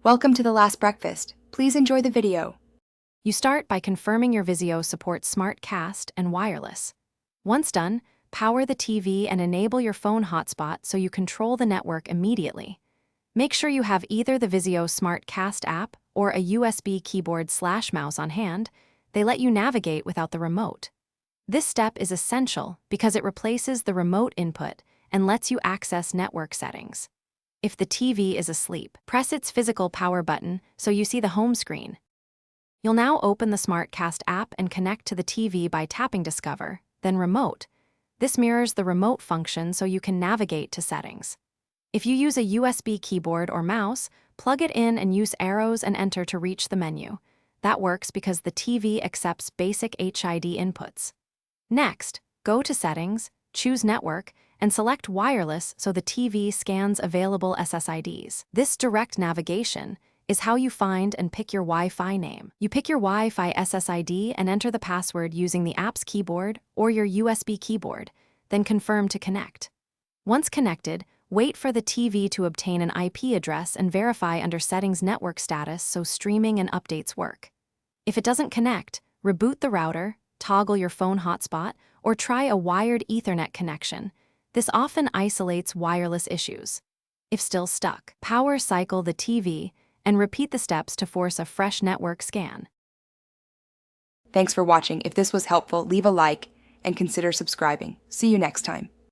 Welcome to The Last Breakfast. Please enjoy the video. You start by confirming your Vizio supports Smart Cast and wireless. Once done, power the TV and enable your phone hotspot so you control the network immediately. Make sure you have either the Vizio Smart Cast app or a USB keyboard/mouse on hand. They let you navigate without the remote. This step is essential because it replaces the remote input and lets you access network settings. If the TV is asleep, press its physical power button so you see the home screen. You'll now open the SmartCast app and connect to the TV by tapping Discover, then Remote. This mirrors the remote function so you can navigate to settings. If you use a USB keyboard or mouse, plug it in and use arrows and enter to reach the menu. That works because the TV accepts basic HID inputs. Next, go to Settings, choose Network, and select Wireless so the TV scans available SSIDs. This direct navigation is how you find and pick your Wi-Fi name. You pick your Wi-Fi SSID and enter the password using the app's keyboard or your USB keyboard, then confirm to connect. Once connected, wait for the TV to obtain an IP address and verify under Settings Network Status so streaming and updates work. If it doesn't connect, reboot the router, toggle your phone hotspot, or try a wired Ethernet connection. This often isolates wireless issues. If still stuck, power cycle the TV and repeat the steps to force a fresh network scan. Thanks for watching. If this was helpful, leave a like and consider subscribing. See you next time.